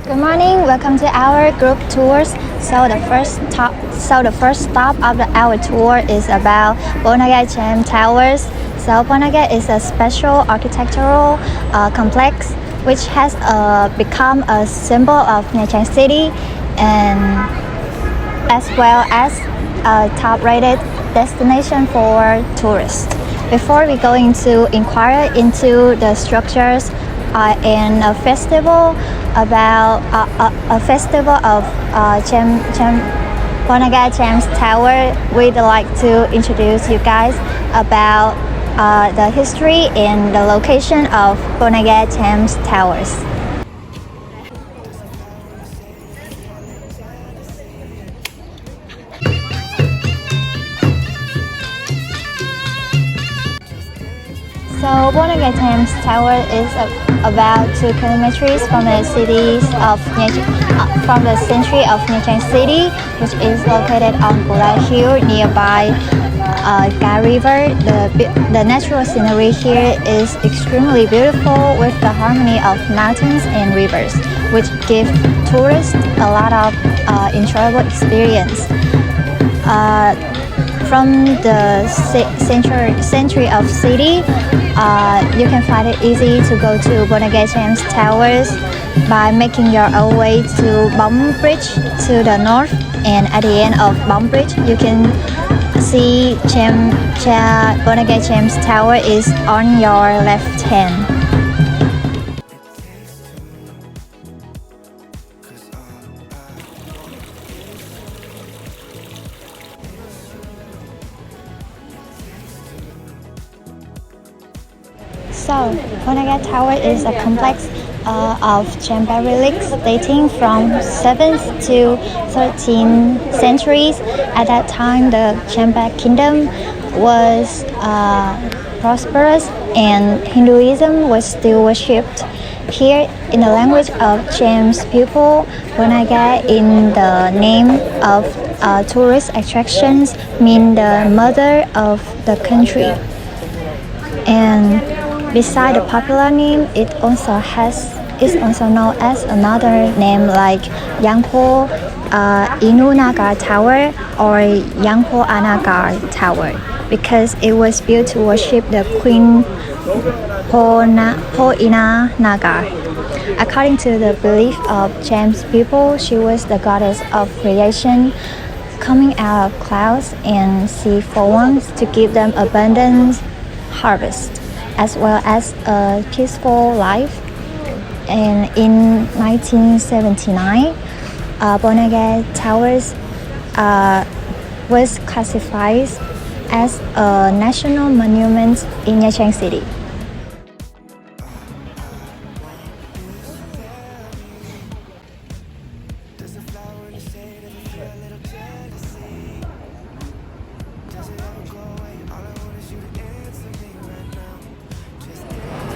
Good morning. Welcome to our group tours. So the first stop of our tour is about Bonagai Cham Towers. So Bonagai is a special architectural complex which has become a symbol of Nha Trang City and as well as a top-rated destination for tourists. Before we going to inquire into the structures and a festival a festival of Bonagai Cham's Tower, we'd like to introduce you guys about the history and the location of Bonagai Cham's Towers. So Bonagai Thames Tower is about 2 kilometers from the from the center of Nha Trang City, which is located on Pulai Hill nearby Ga River. The natural scenery here is extremely beautiful with the harmony of mountains and rivers, which give tourists a lot of enjoyable experience. From the center of city, you can find it easy to go to Bonagai Cham's Towers by making your own way to Bom Bridge to the north, and at the end of Bom Bridge you can see Bonagai Cham's Tower is on your left hand. So, Bonagai Tower is a complex of Champa relics dating from 7th to 13th centuries. At that time, the Champa kingdom was prosperous and Hinduism was still worshipped. Here, in the language of Cham's people, Bonagai, in the name of tourist attractions, mean the mother of the country. And beside the popular name, it is also known as another name like Yangpo Inunagar Tower or Yangpo Anagar Tower, because it was built to worship the Queen Poina Nagar. According to the belief of Cham's people, she was the goddess of creation, coming out of clouds and sea forms to give them abundance harvest, as well as a peaceful life. And in 1979, Bonagai Towers was classified as a national monument in Nha Trang City.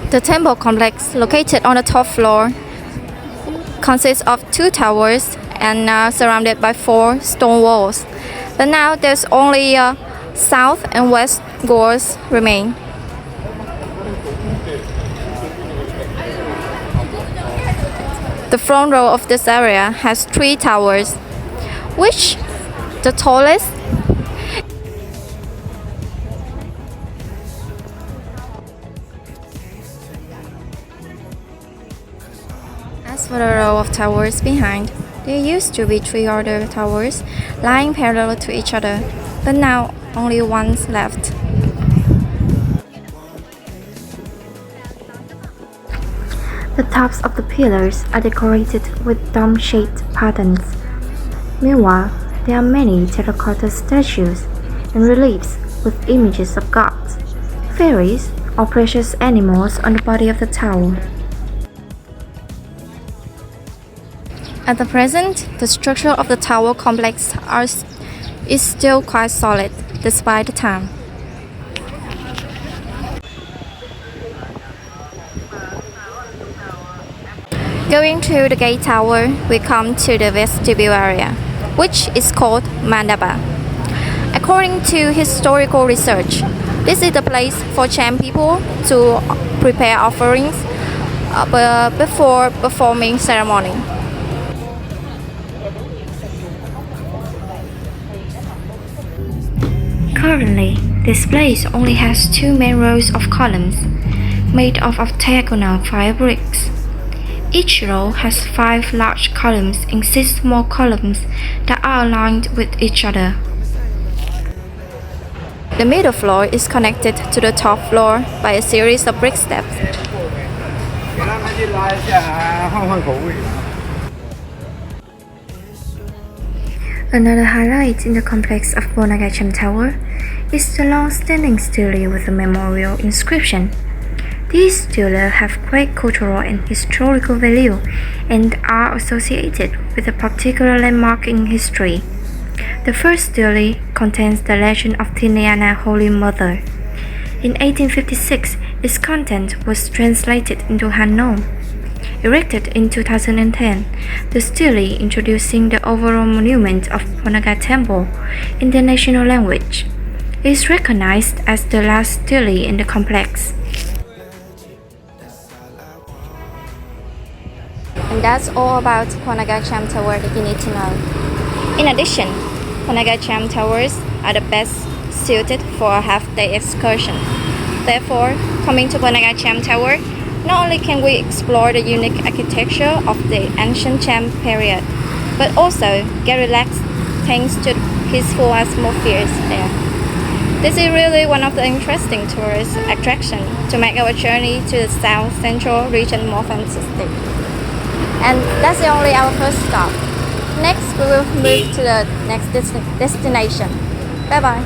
The temple complex, located on the top floor, consists of 2 towers and surrounded by 4 stone walls. But now there's only south and west doors remain. The front row of this area has 3 towers, which the tallest As for the row of towers behind, there used to be 3 other towers lying parallel to each other, but now only one's left. The tops of the pillars are decorated with dome-shaped patterns. Meanwhile, there are many terracotta statues and reliefs with images of gods, fairies, or precious animals on the body of the tower. At the present, the structure of the tower complex is still quite solid, despite the time. Going to the gate tower, we come to the vestibule area, which is called Mandapa. According to historical research, this is the place for Cham people to prepare offerings before performing ceremony. Currently, this place only has two main rows of columns, made of octagonal fire bricks. Each row has 5 large columns and 6 small columns that are aligned with each other. The middle floor is connected to the top floor by a series of brick steps. Another highlight in the complex of Bonagacham Tower is the long-standing stele with a memorial inscription. These stelae have great cultural and historical value and are associated with a particular landmark in history. The first stele contains the legend of Tiniana Holy Mother. In 1856, its content was translated into Hannom. Erected in 2010, the stele introducing the overall monument of Ponagar Temple in the national language is recognized as the last stele in the complex. And that's all about Ponagacham Tower that you need to know. In addition, Ponagacham Towers are the best suited for a half-day excursion. Therefore, coming to Ponagacham Tower, not only can we explore the unique architecture of the ancient Cham period, but also get relaxed thanks to the peaceful atmospheres there. This is really one of the interesting tourist attractions to make our journey to the South Central region more fantastic. And that's only our first stop. Next, we will move to the next destination. Bye bye.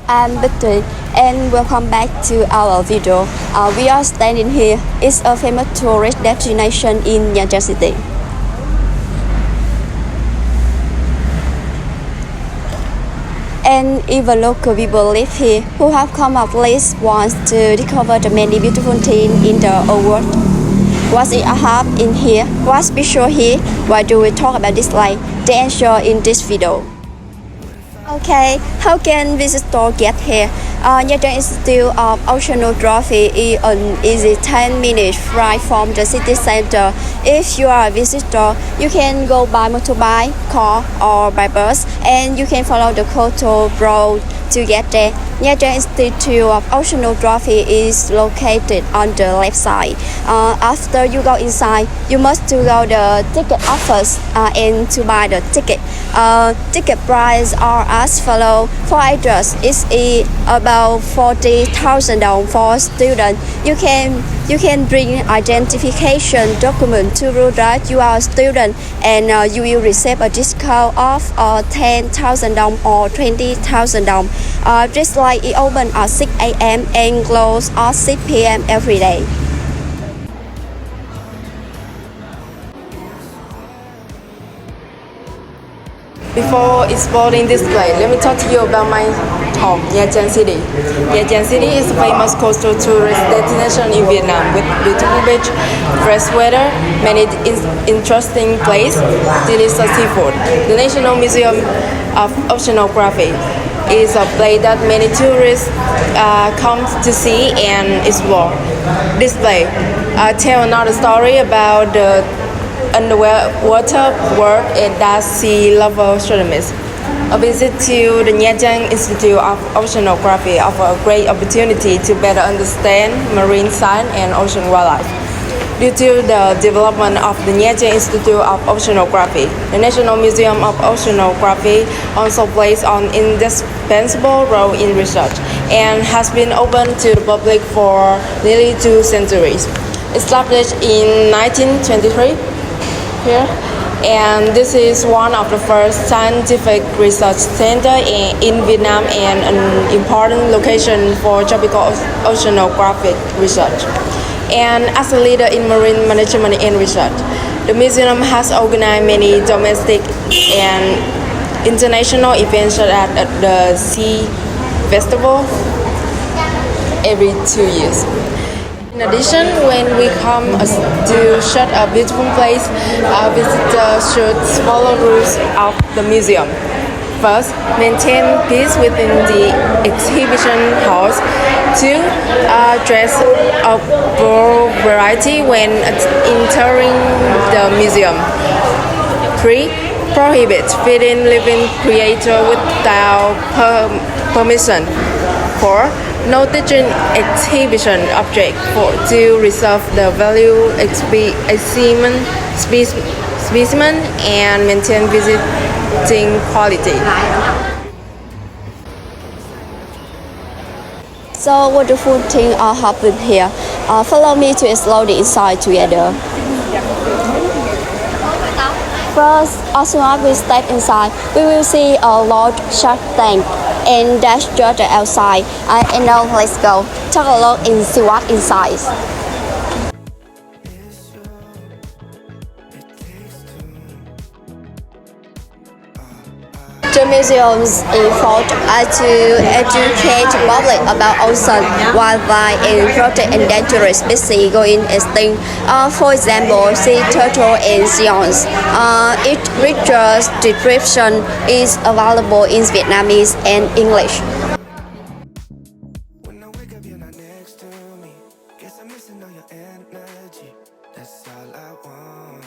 I'm Victory and welcome back to our video. We are standing here. It's a famous tourist destination in Nha Trang City. And even local people live here who have come at least once to discover the many beautiful things in the old world. What's it have in here? What's special here? Why do we talk about this like? The answer in this video. Okay, how can visitors get here? Nha Trang Institute of Oceanography is an easy 10-minute flight from the city center. If you are a visitor, you can go by motorbike, car, or by bus, and you can follow the coastal road to get there. Nha Trang Institute of Oceanography is located on the left side. After you go inside, you must to go the ticket office and to buy the ticket. Ticket price are as follow. For adults, it's about 40,000 dong. For students, you can bring identification document to prove that you are a student, and you will receive a discount of 10,000 dong or 20,000 dong. This light is open at 6 a.m. and closed at 6 p.m. every day. Before exploring this place, let me talk to you about my home, Nha Trang City. Nha Trang City is a famous coastal tourist destination in Vietnam with beautiful beach, fresh weather, many interesting places, delicious seafood. The National Museum of Oceanography is a place that many tourists come to see and explore. This place tells another story about the underwater world and that sea level astronomers. A visit to the Nha Trang Institute of Oceanography offers a great opportunity to better understand marine science and ocean wildlife. Due to the development of the Nha Trang Institute of Oceanography, the National Museum of Oceanography also plays an indispensable role in research and has been open to the public for nearly 2 centuries. Established in 1923, here, and this is one of the first scientific research centers in Vietnam and an important location for tropical oceanographic research. And as a leader in marine management and research, the museum has organized many domestic and international events such as the Sea Festival every 2 years. In addition, when we come to such a beautiful place, visitors should follow rules of the museum. First, maintain peace within the exhibition halls. Two, dress a broad variety when entering the museum. Three, prohibit feeding living creatures without permission. Four, no teaching exhibition object to reserve the value specimen and maintain visiting quality. So wonderful things are happening here. Follow me to explore the inside together. First, as soon as we step inside, we will see a large shark tank, and that's just outside. And now let's go. Take a look and see what inside. The museum's effort to educate the public about ocean, wildlife, and protect endangered species going extinct. For example, sea turtle and seals. Its richer description is available in Vietnamese and English. When I wake up, you're not next to me. Guess I'm missing all your energy. That's all I want.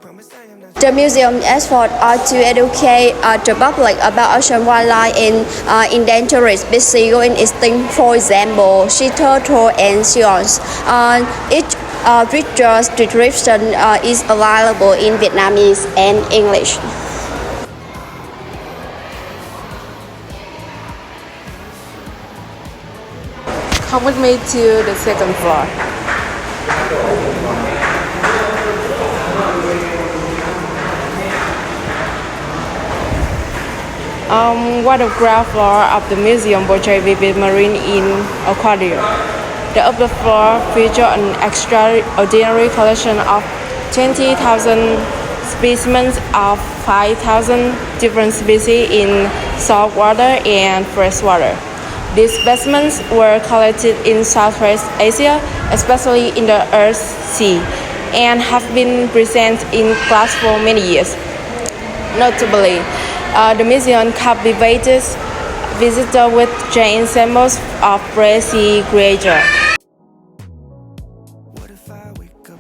Promise I am not. The museum's efforts are to educate the public about ocean wildlife and endangered species going extinct. For example, sea turtle and seals. Each richer description is available in Vietnamese and English. Come with me to the second floor. Watercraft floor of the museum portrays vivid marine in aquarium. The upper floor features an extraordinary collection of 20,000 specimens of 5,000 different species in saltwater and freshwater. These specimens were collected in Southwest Asia, especially in the Earth Sea, and have been present in class for many years. Notably, the museum captivates visitors with giant samples of rare sea creatures.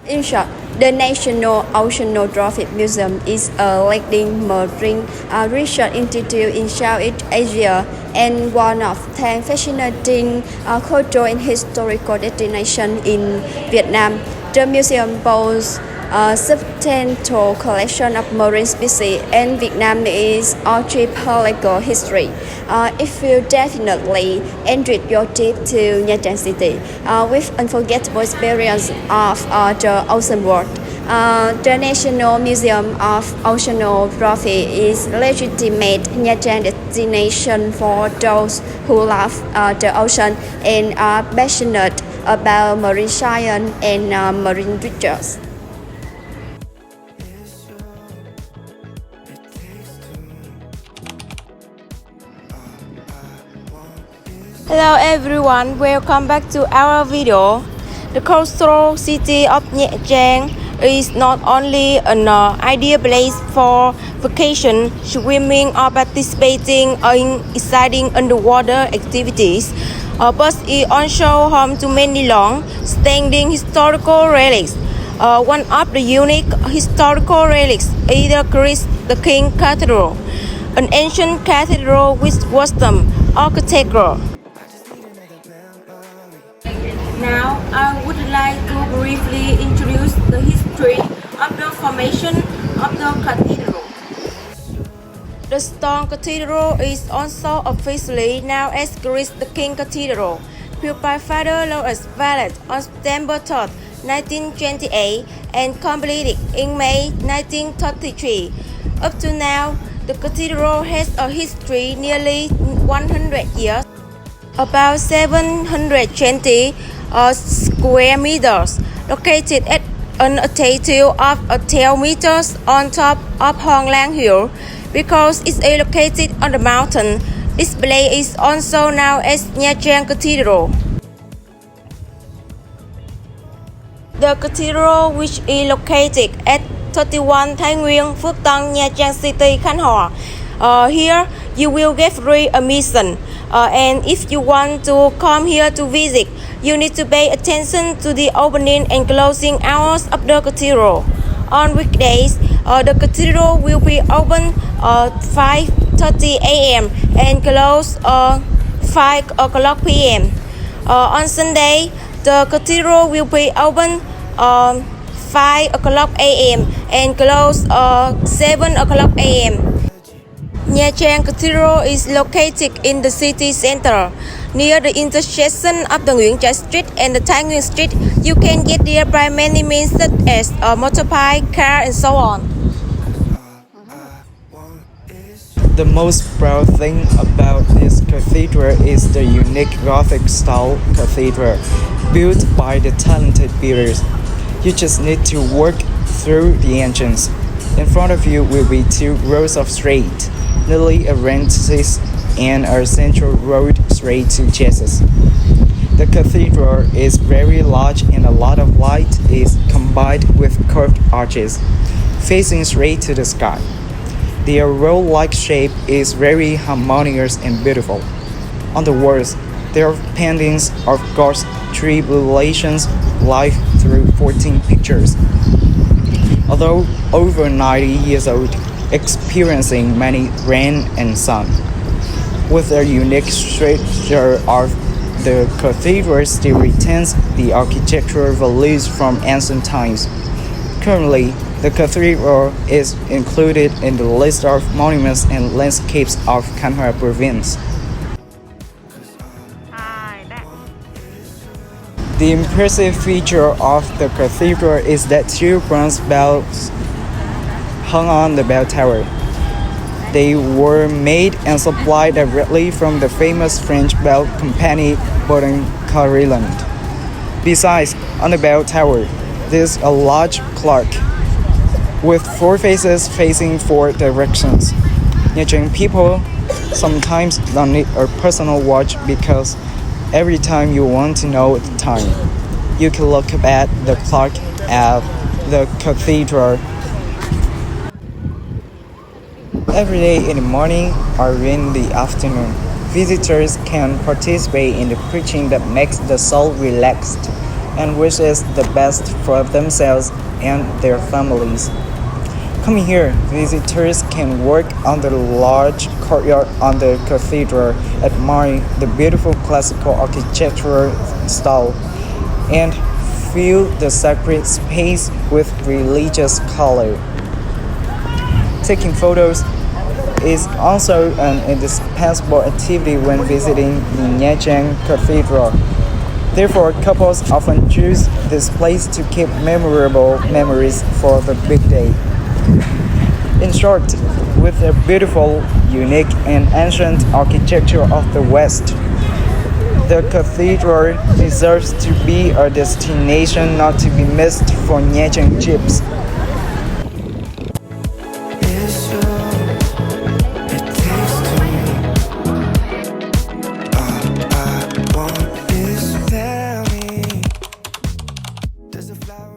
In short, the National Oceanographic Museum is a leading marine research institute in Southeast Asia and one of 10 fascinating cultural and historical destinations in Vietnam. The museum boasts a substantial collection of marine species and Vietnamese archipelago history. It will definitely enrich your trip to Nha Trang City with unforgettable experience of the ocean world. The National Museum of Oceanography is legitimate Nha Trang destination for those who love the ocean and are passionate about marine science and marine research. Hello everyone, welcome back to our video. The coastal city of Nha Trang is not only an ideal place for vacation, swimming or participating in exciting underwater activities, but it also home to many long-standing historical relics. One of the unique historical relics is the Christ the King Cathedral, an ancient cathedral with Western architecture. Now, I would like to briefly introduce the history of the formation of the cathedral. The stone cathedral is also officially known as Christ the King Cathedral, built by Father Louis Vallet on September 3, 1928, and completed in May 1933. Up to now, the cathedral has a history nearly 100 years. About 720 square meters, located at an altitude of 12 meters on top of Hong Lang Hill. Because it's located on the mountain, this place is also known as Nha Trang Cathedral. The cathedral, which is located at 31 Thái Nguyên, Phước Tân, Nha Trang City, Khánh Hòa. Here you will get free admission. And if you want to come here to visit, you need to pay attention to the opening and closing hours of the cathedral. On weekdays, the cathedral will be open 5:30 a.m. and close 5 o'clock p.m. On Sunday, the cathedral will be open 5 o'clock a.m. and close 7 o'clock a.m. Nha Trang Cathedral is located in the city center, near the intersection of the Nguyễn Trãi Street and the Thái Nguyên Street. You can get there by many means such as a motorbike, car, and so on. The most proud thing about this cathedral is the unique Gothic style cathedral built by the talented builders. You just need to walk through the entrance. In front of you will be 2 rows of street, neatly arranged, and a central road straight to Jesus. The cathedral is very large and a lot of light is combined with curved arches, facing straight to the sky. The roll-like shape is very harmonious and beautiful. On the walls, there are paintings of God's tribulations life through 14 pictures. Although over 90 years old, experiencing many rain and sun, with a unique structure of the cathedral still retains the architectural values from ancient times. Currently, the cathedral is included in the list of monuments and landscapes of Khánh Hòa province. The impressive feature of the cathedral is that 2 bronze bells hung on the bell tower. They were made and supplied directly from the famous French bell company Baudin Carillon. Besides, on the bell tower, there's a large clock with 4 faces facing 4 directions. Nha Trang people sometimes don't need a personal watch because every time you want to know the time, you can look at the clock at the cathedral. Every day in the morning or in the afternoon, visitors can participate in the preaching that makes the soul relaxed and wishes the best for themselves and their families. Coming here, visitors can walk on the large courtyard on the cathedral, admire the beautiful classical architectural style, and fill the sacred space with religious color. Taking photos is also an indispensable activity when visiting the Nha Trang Cathedral. Therefore, couples often choose this place to keep memorable memories for the big day. In short, with the beautiful, unique, and ancient architecture of the West, the cathedral deserves to be a destination not to be missed for Nha Trang trips. There's a flower